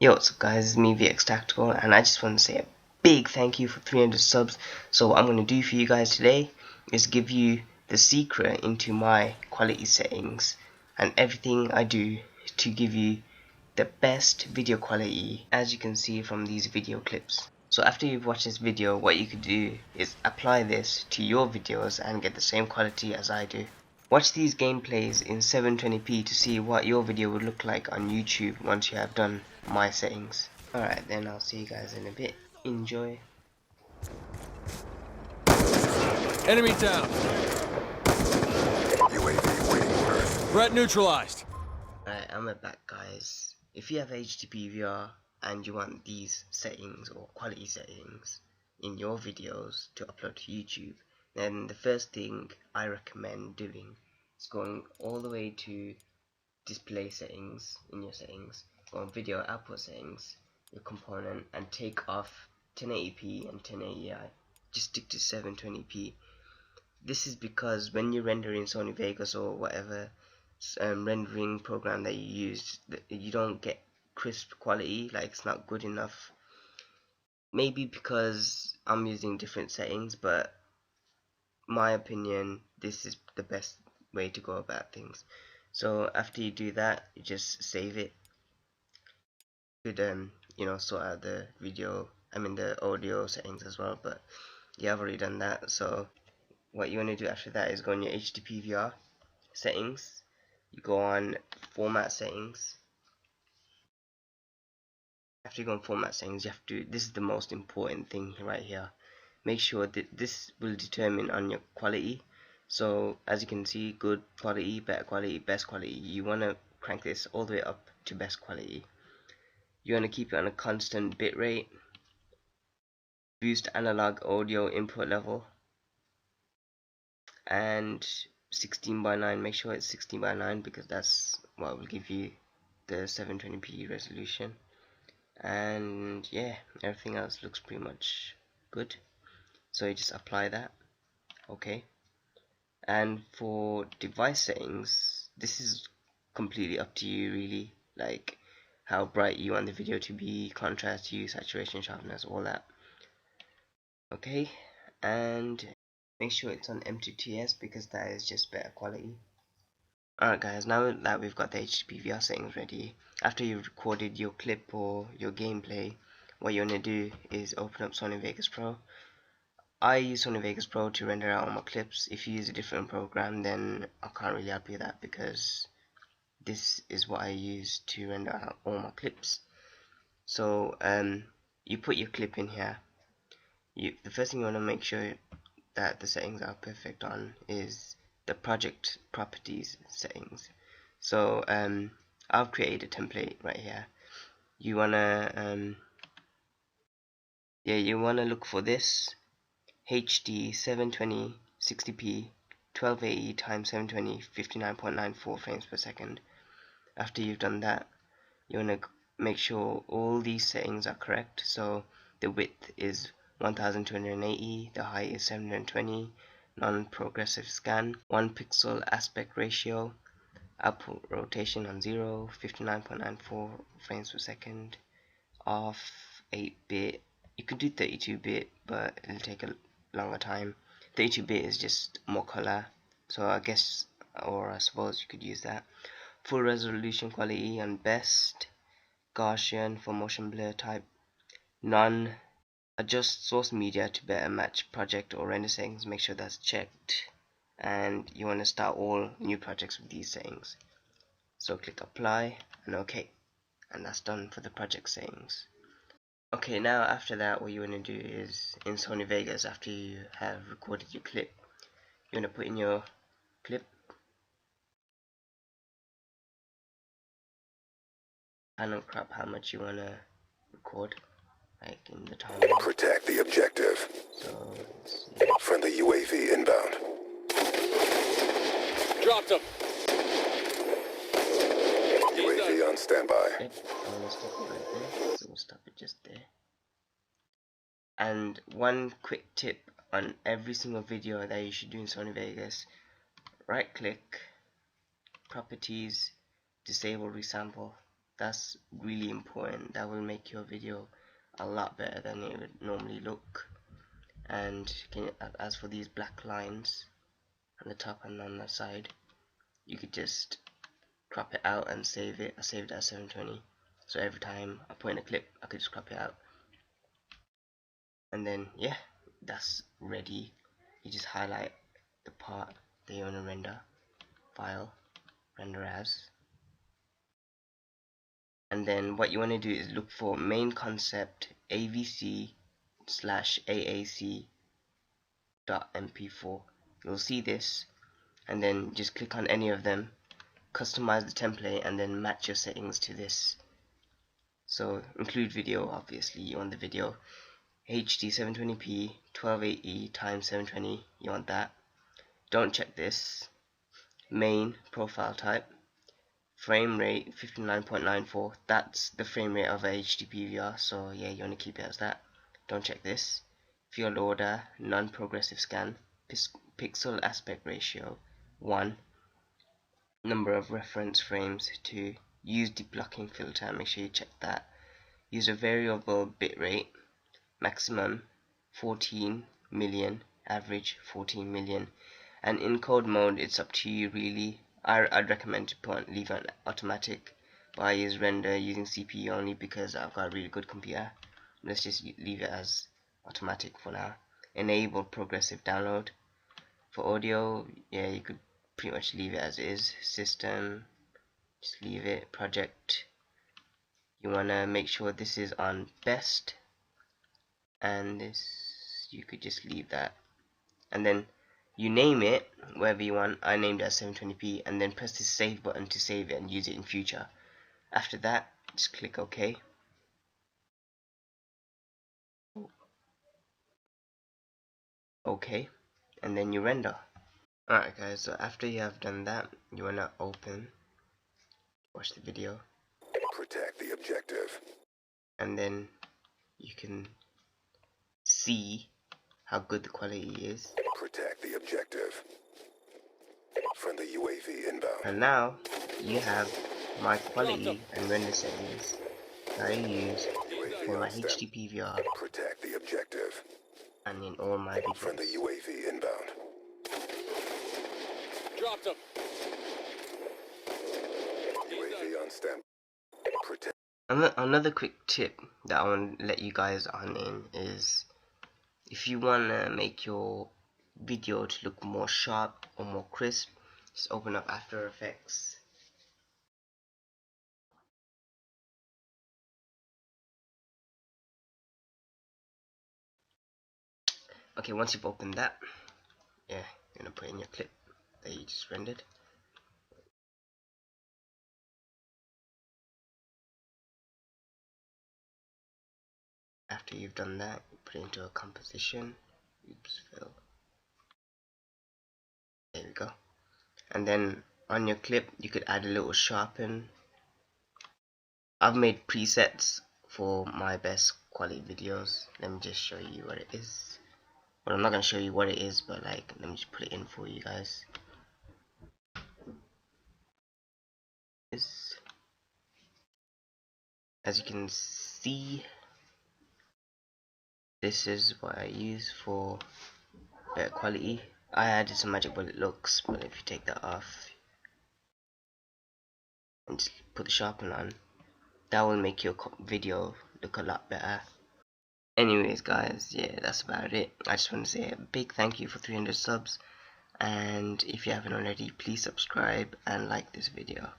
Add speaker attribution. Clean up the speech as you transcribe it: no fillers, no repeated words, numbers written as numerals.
Speaker 1: Yo, what's up guys, it's me VX Tactical, and I just want to say a big thank you for 300 subs. So what I'm going to do for you guys today is give you the secret into my quality settings and everything I do to give you the best video quality, as you can see from these video clips. So after you've watched this video, what you could do is apply this to your videos and get the same quality as I do. Watch these gameplays in 720p to see what your video would look like on YouTube once you have done my settings. Alright then, I'll see you guys in a bit. Enjoy.
Speaker 2: Enemy down.
Speaker 3: UAV waiting orders.
Speaker 2: Threat neutralized.
Speaker 1: Alright, I'm back guys. If you have HDP VR and you want these settings or quality settings in your videos to upload to YouTube, then the first thing I recommend doing is going all the way to display settings in your settings, go on video output settings, your component, and take off 1080p and 1080i. Just stick to 720p. This is because when you render in Sony Vegas or whatever rendering program that you use, you don't get crisp quality, like it's not good enough. Maybe because I'm using different settings, but my opinion, this is the best way to go about things. So after you do that, you just save it. You could sort out the the audio settings as well, but yeah, I've already done that. So what you want to do after that is go on your HDP VR settings. You go on format settings. After you go on format settings, you have to, this is the most important thing right here, make sure that this will determine on your quality. So as you can see, good quality, better quality, best quality. You want to crank this all the way up to best quality. You want to keep it on a constant bitrate. Boost analog audio input level, and 16:9, make sure it's 16:9 because that's what will give you the 720p resolution. And yeah, everything else looks pretty much good, so you just apply that. Okay, and for device settings, this is completely up to you really, like how bright you want the video to be, contrast, hue, saturation, sharpness, all that. Okay, and make sure it's on M2TS because that is just better quality. Alright guys, now that we've got the HDP VR settings ready, after you've recorded your clip or your gameplay, what you want to do is open up Sony Vegas Pro. I use Sony Vegas Pro to render out all my clips. If you use a different program, then I can't really help you with that because this is what I use to render out all my clips. So you put your clip in here. The first thing you want to make sure that the settings are perfect on is the project properties settings. So I've created a template right here. You wanna look for this HD 720 60p 1280 times 720 59.94 frames per second. After you've done that, you wanna make sure all these settings are correct. So the width is 1280, the height is 720, non-progressive scan, 1 pixel aspect ratio, output rotation on 0, 59.94 frames per second, off 8-bit. You could do 32-bit, but it'll take a longer time. 32-bit is just more color, so I suppose you could use that. Full resolution quality on best, Gaussian for motion blur type, none. Adjust source media to better match project or render settings, make sure that's checked, and you want to start all new projects with these settings. So click apply and OK, and that's done for the project settings. Okay, now after that, what you want to do is in Sony Vegas, after you have recorded your clip, you want to put in your clip and crop how much you want to record, like in the timeline.
Speaker 3: Protect the objective.
Speaker 1: So
Speaker 3: Friendly UAV inbound.
Speaker 2: Dropped him.
Speaker 3: UAV on standby.
Speaker 1: yep, I'm gonna stop it right there. So we'll stop it just there. And one quick tip on every single video that you should do in Sony Vegas: right click, properties, disable resample, That's really important. That will make your video a lot better than it would normally look. And as for these black lines on the top and on the side, you could just crop it out and save it. I saved it at 720, so every time I put in a clip I could just crop it out. And then yeah, that's ready. You just highlight the part that you want to render, file, render as, and then what you want to do is look for main concept avc/aac.mp4. you'll see this, and then just click on any of them, customize the template, and then match your settings to this. So include video, obviously you want the video HD 720p 1280 times 720, you want that. Don't check this. Main profile type, frame rate 59.94, that's the frame rate of a HD PVR, so yeah, you want to keep it as that. Don't check this. Field order, non-progressive scan, pixel aspect ratio 1, number of reference frames 2, use deblocking filter, make sure you check that. Use a variable bitrate, maximum 14 million, average 14 million, and encode mode, it's up to you really. I'd recommend to leave it automatic, but I use render using CPU only because I've got a really good computer. Let's just leave it as automatic for now. Enable progressive download. For audio, yeah, you could pretty much leave it as is. System, just leave it. Project, you want to make sure this is on best, and this you could just leave that, and then you name it wherever you want. I named it as 720p, and then press the save button to save it and use it in future. After that, just click OK. OK, and then you render. Alright guys, so after you have done that, you wanna watch the video,
Speaker 3: Protect the objective.
Speaker 1: and then you can see how good the quality is.
Speaker 3: Protect the objective. Friendly UAV inbound.
Speaker 1: And now you have my quality and render settings that I use for my HD PVR
Speaker 3: Protect the objective.
Speaker 1: and in all my
Speaker 3: Friendly
Speaker 1: videos.
Speaker 3: UAV inbound.
Speaker 2: Dropped him.
Speaker 3: UAV on stand. Protect.
Speaker 1: Another quick tip that I want to let you guys on in is, if you want to make your video to look more sharp or more crisp, just open up After Effects. Okay, once you've opened that, yeah, you're gonna put in your clip that you just rendered. After you've done that, you put it into a composition. Oops, fill. There we go. And then on your clip, you could add a little sharpen. I've made presets for my best quality videos. Let me just show you what it is. Well, I'm not gonna show you what it is, but like, let me just put it in for you guys. As you can see, this is what I use for better quality. I added some magic bullet looks, but if you take that off and just put the sharpen on, that will make your video look a lot better. Anyways guys, yeah, that's about it. I just want to say a big thank you for 300 subs, and if you haven't already, please subscribe and like this video.